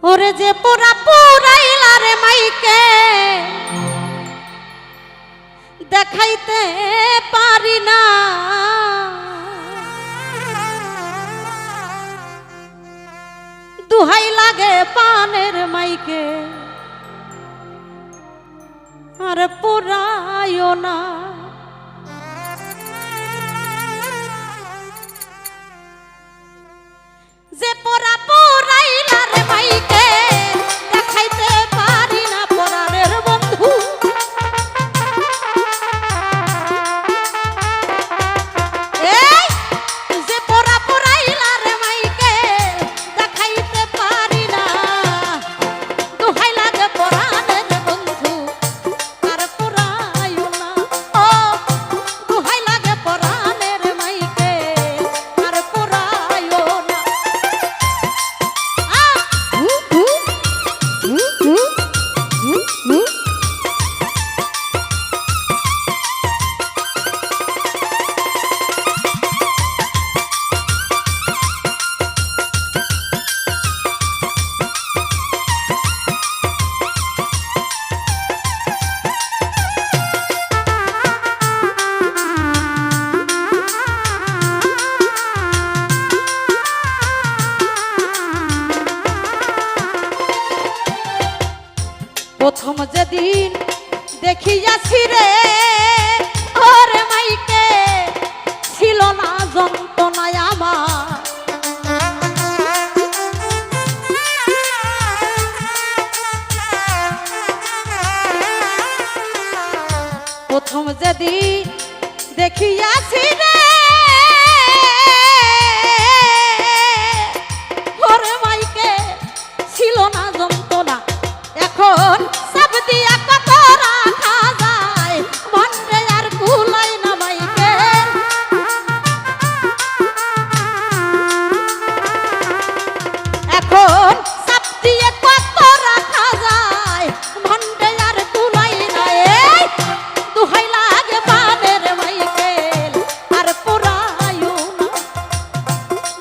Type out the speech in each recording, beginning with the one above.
ওরে যে পোড়া পুরাইলা রে মাইকে দেখাইতে পারি না, দুহাই লাগে পানের মাইকে আর পোড়াইও না। যে পোড়া পুরাইলা রে মাইকে দেখাইতে পারি না পোড়ারের বন্ধু। এই যে পোড়া পুরাইলা রে মাইকে দেখাইতে পারি না, দুহাই লাগে পোড়ারের বন্ধু আর পোড়াইও না। ও দুহাই লাগে পোড়ারের মাইকে আর পোড়াইও না। প্রথম যেদিন দেখিয়াছি রে ওরে মাইকে ছিল না যন্ত্রণায় আমার। প্রথম যেদিন দেখিয়াছি রে ওরে মাইকে ছিল না যন্ত্রণা। এখন সব দিয়া কত রাখা যায় মনে আর কুলাই না মাইকে। এখন সব দিয়ে কত রাখা যায় মনে আর কুলাই না। এই দুহাই লাগে পানের মাইকে আর পোড়াইও না,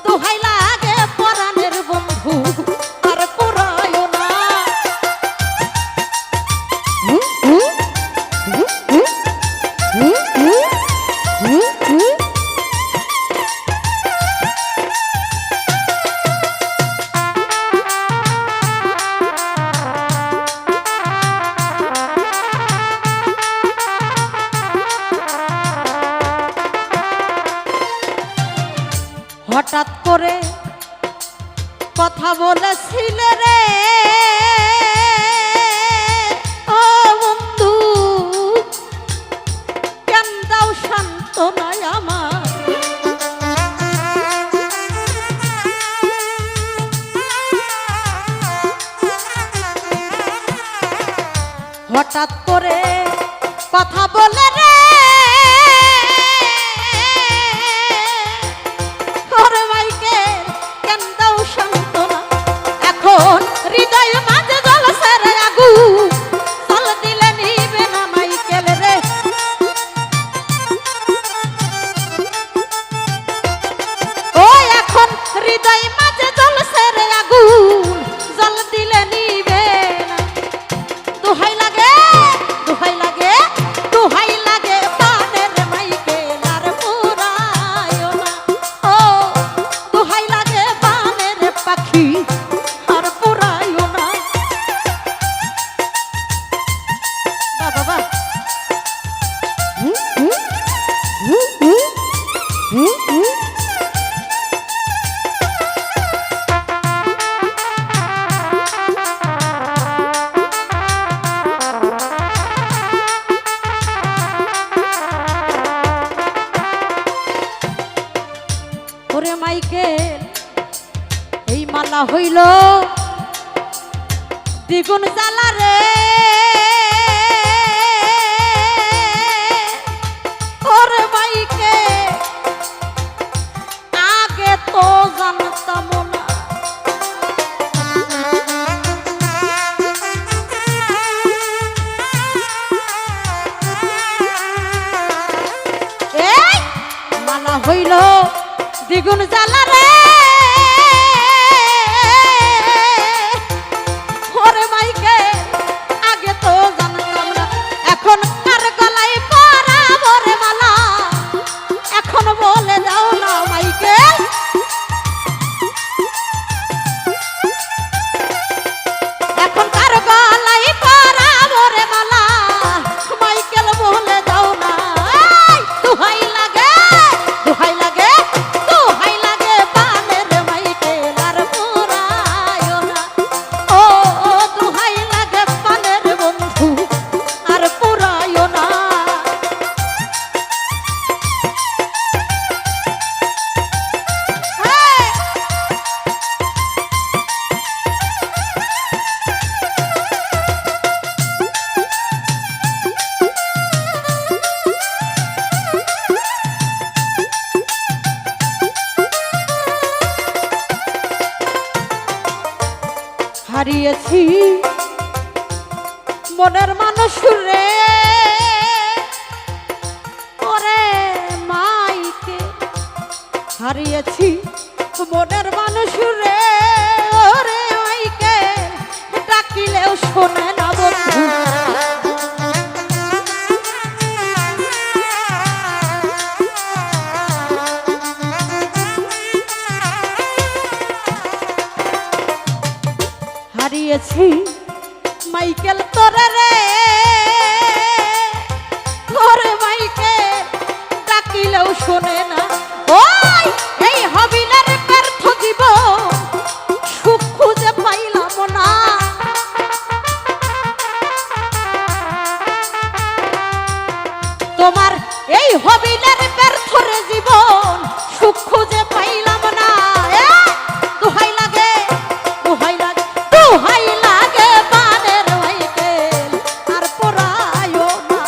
দুহাই লাগে পরাণের বন্ধু আর পোড়াইও না। হঠাৎ করে কথা বলেছিলে রে ও বন্ধু, কেন দাও সান্ত্বনায় আমার। হঠাৎ করে কথা বলে রে ওরে মাইকে কেন দাও সান্ত্বনা। এখন হৃদয় মাঝে জ্বলছে রে আগুন, জল দিলে নিবে না মাইকেল রে। ও এখন হৃদয় মাঝে জ্বলছে রে আগুন, জল দিলে নিবে না। দুহাই লাগে দুহাই লাগে দুহাই লাগে পানের মাইকে আর পোড়াইও না। ও দুহাই লাগে পানের পাখি আর পোড়াইও না। বাবা ওরে মাইকেল এই মালা হইল দ্বিগুণ জ্বালা রে। ওরে মাইকে আগে তো জানতাম না, এই মালা হইল দ্বিগুণ জ্বালা রে। হারিয়েছি মনের মানুষ রে ওরে মাইকে হারিয়েছি মনের মানুষ রে ওরে মাইকে ডাকিলেও শোনে না বন্ধু হারিয়েছি মাইকেল তোরে রে ওরে মাইকে ডাকিলেও শোনে না ওই এই হবিলের ব্যর্থ জীবন সুখ খুঁজে পাইলাম না তোমার এই হবিলের ব্যর্থ রে জীবন সুখ খুঁজে পাইলাম না দোহাই লাগে দোহাই লাগে দোহাই লাগে বানের মাইকেল আর পোড়ায়ও না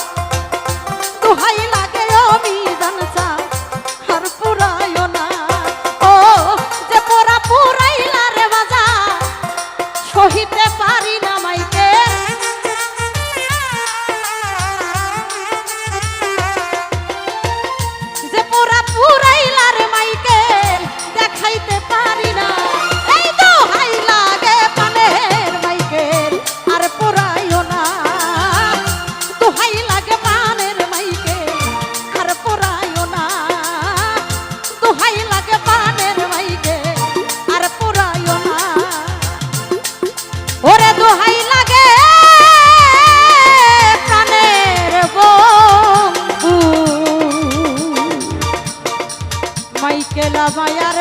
দোহাই লাগে অমিজান চা আর পোড়ায়ও না ও যে পোড়া পোড়াইলা রে বাজা সহিতে পারি না মাইকেল যে পোড়া পোড়াইলা রে মাইকেল দেখাইতে পারি না এই দোহাই লাগে পানের মাইকেল আর পোড়াইও না দোহাই লাগে পানের মাইকেল আর পোড়াইও না দোহাই লাগে পানের মাইকেল আর পোড়াইও না ওরে দোহাই লাগে প্রাণের বন্ধু মাইকেল মায়ার